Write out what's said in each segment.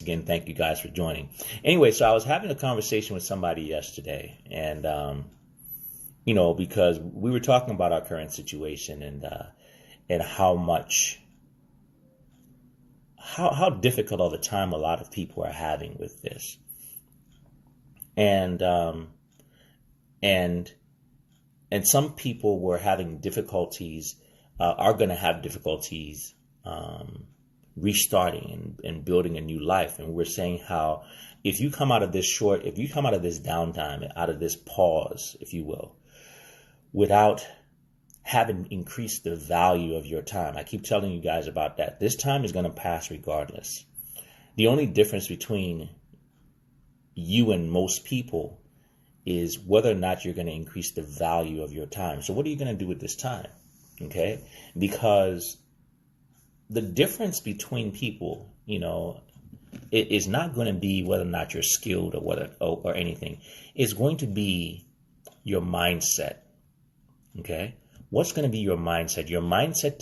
again, thank you guys for joining. Anyway, so I was having a conversation with somebody yesterday, and because we were talking about our current situation and how difficult of a time a lot of people are having with this, and some people were having difficulties, are going to have difficulties restarting and building a new life. And we're saying how if you come out of this downtime, out of this pause, if you will, without having increased the value of your time. I keep telling you guys about that. This time is going to pass regardless. The only difference between you and most people is whether or not you're going to increase the value of your time. So what are you going to do with this time? Okay? Because the difference between people, it is not going to be whether or not you're skilled or anything. It's going to be your mindset. Okay? What's going to be your mindset? Your mindset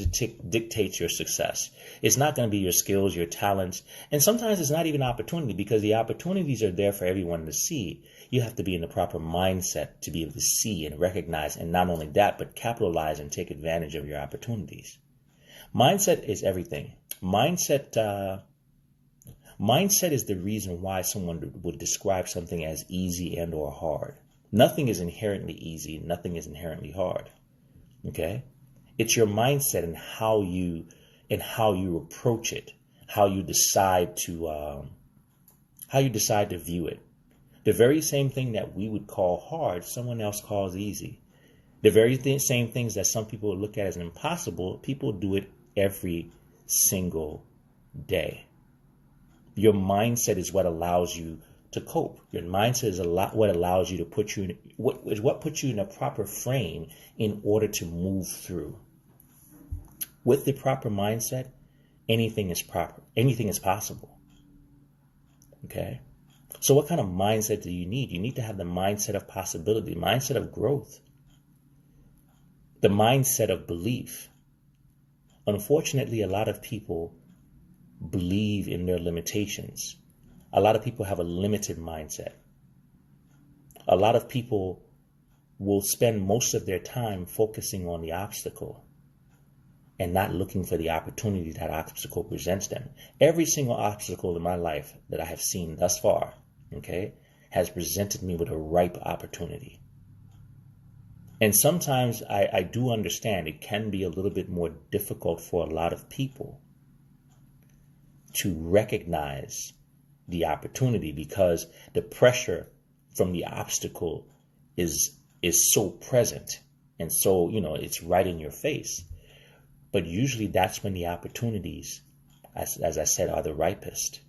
dictates your success. It's not going to be your skills, your talents. And sometimes it's not even opportunity, because the opportunities are there for everyone to see. You have to be in the proper mindset to be able to see and recognize, and not only that, but capitalize and take advantage of your opportunities. Mindset is everything. Mindset is the reason why someone would describe something as easy and or hard. Nothing is inherently easy. Nothing is inherently hard. Okay? It's your mindset and how you approach it, how you decide to view it. The very same thing that we would call hard, someone else calls easy. The very same things that some people look at as impossible, people do it every single day. Your mindset is what allows you to cope. Your mindset is what allows you to puts you in a proper frame in order to move through. With the proper mindset, anything is possible. Okay? So what kind of mindset do you need? You need to have the mindset of possibility, the mindset of growth, the mindset of belief. Unfortunately, a lot of people believe in their limitations. A lot of people have a limited mindset. A lot of people will spend most of their time focusing on the obstacle and not looking for the opportunity that obstacle presents them. Every single obstacle in my life that I have seen thus far, okay, has presented me with a ripe opportunity. And sometimes I do understand it can be a little bit more difficult for a lot of people to recognize the opportunity, because the pressure from the obstacle is so present, and so it's right in your face. But usually that's when the opportunities, as I said, are the ripest.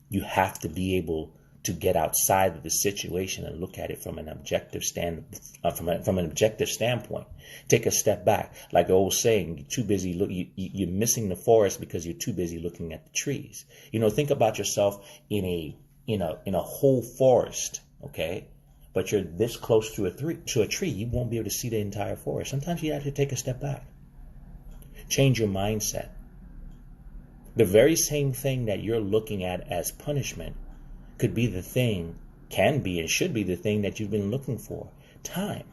You have to be able to get outside of the situation and look at it from an objective standpoint. Take a step back. Like the old saying, you're too busy you're missing the forest because you're too busy looking at the trees. Think about yourself in a whole forest, okay? But you're this close to a tree, you won't be able to see the entire forest. Sometimes you have to take a step back. Change your mindset. The very same thing that you're looking at as punishment can be and should be the thing that you've been looking for. Time.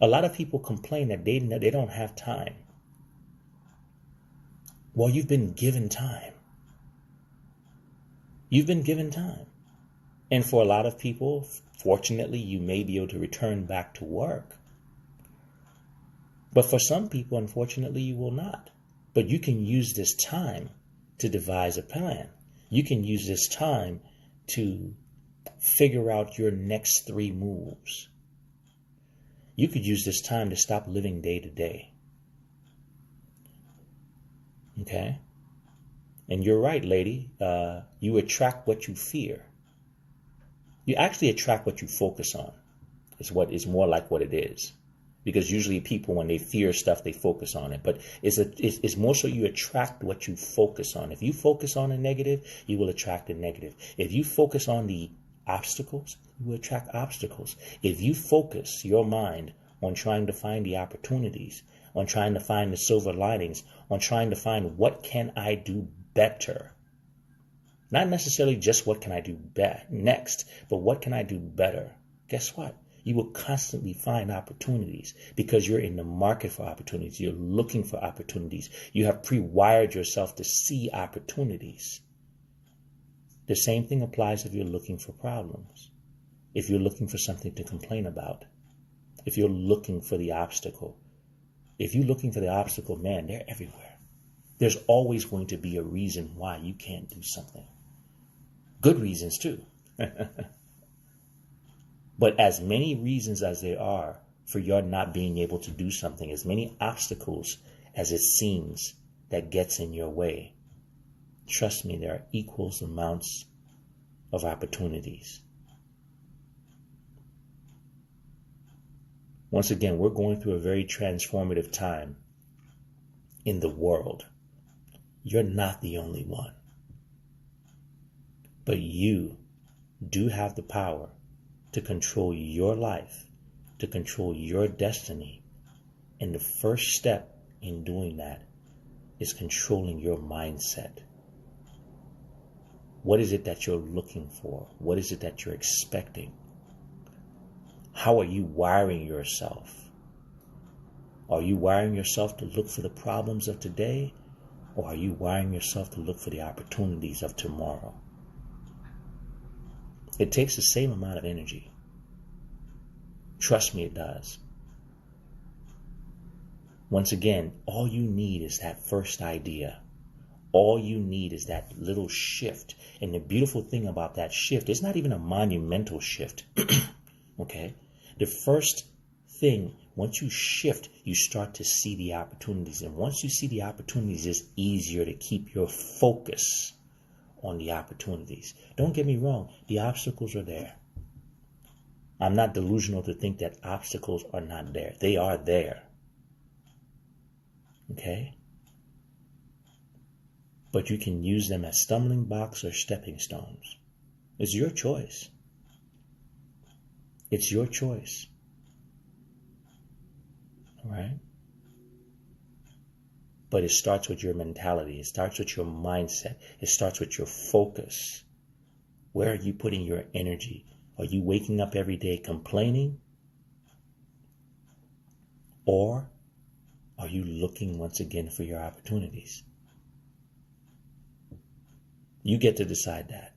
A lot of people complain that they don't have time. Well, you've been given time. You've been given time. And for a lot of people, fortunately, you may be able to return back to work. But for some people, unfortunately, you will not. But you can use this time to devise a plan. You can use this time to figure out your next 3 moves. You could use this time to stop living day to day. Okay? And you're right, lady. You attract what you fear. You actually attract what you focus on. Is more like what it is. Because usually people, when they fear stuff, they focus on it. But it's more so you attract what you focus on. If you focus on a negative, you will attract a negative. If you focus on the obstacles, you will attract obstacles. If you focus your mind on trying to find the opportunities, on trying to find the silver linings, on trying to find what can I do better, Not necessarily just what can I do next, but what can I do better? Guess what? You will constantly find opportunities because you're in the market for opportunities. You're looking for opportunities. You have pre-wired yourself to see opportunities. The same thing applies if you're looking for problems. If you're looking for something to complain about. If you're looking for the obstacle. If you're looking for the obstacle, man, they're everywhere. There's always going to be a reason why you can't do something. Good reasons too. But as many reasons as there are for your not being able to do something, as many obstacles as it seems that gets in your way, trust me, there are equal amounts of opportunities. Once again, we're going through a very transformative time in the world. You're not the only one. But you do have the power to control your life, to control your destiny. And the first step in doing that is controlling your mindset. What is it that you're looking for? What is it that you're expecting? How are you wiring yourself? Are you wiring yourself to look for the problems of today? Or are you wiring yourself to look for the opportunities of tomorrow? It takes the same amount of energy. Trust me, it does. Once again, all you need is that first idea. All you need is that little shift. And the beautiful thing about that shift, it's not even a monumental shift. Okay? The first thing, once you shift, you start to see the opportunities. And once you see the opportunities, it's easier to keep your focus on the opportunities. Don't get me wrong, the obstacles are there. I'm not delusional to think that obstacles are not there. They are there. Okay? But you can use them as stumbling blocks or stepping stones. It's your choice. It's your choice. All right? But it starts with your mentality. It starts with your mindset. It starts with your focus. Where are you putting your energy? Are you waking up every day complaining? Or are you looking once again for your opportunities? You get to decide that.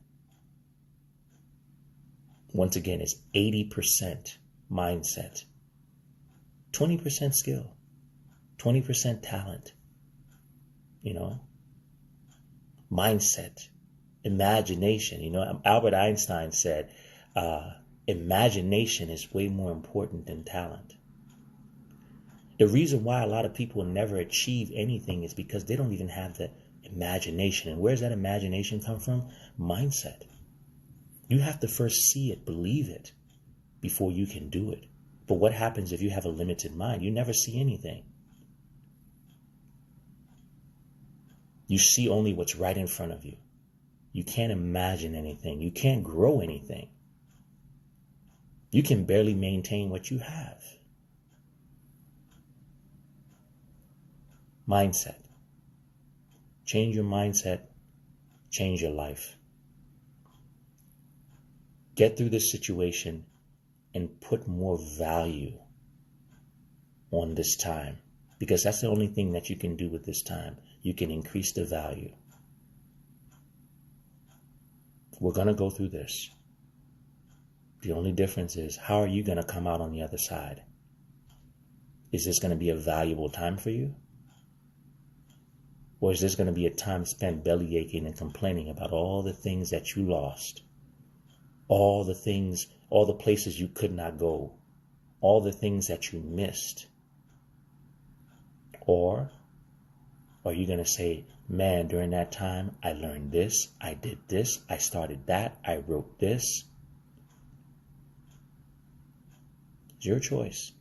Once again, it's 80% mindset, 20% skill, 20% talent, mindset, imagination. Albert Einstein said, imagination is way more important than talent. The reason why a lot of people never achieve anything is because they don't even have the imagination. And where's that imagination come from? Mindset. You have to first see it, believe it, before you can do it. But what happens if you have a limited mind? You never see anything. You see only what's right in front of you. You can't imagine anything. You can't grow anything. You can barely maintain what you have. Mindset. Change your mindset. Change your life. Get through this situation and put more value on this time, because that's the only thing that you can do with this time. You can increase the value. We're going to go through this. The only difference is, how are you going to come out on the other side? Is this going to be a valuable time for you? Or is this going to be a time spent belly aching and complaining about all the things that you lost? All the things, all the places you could not go, all the things that you missed? Or are you going to say, man, during that time, I learned this, I did this, I started that, I wrote this? It's your choice.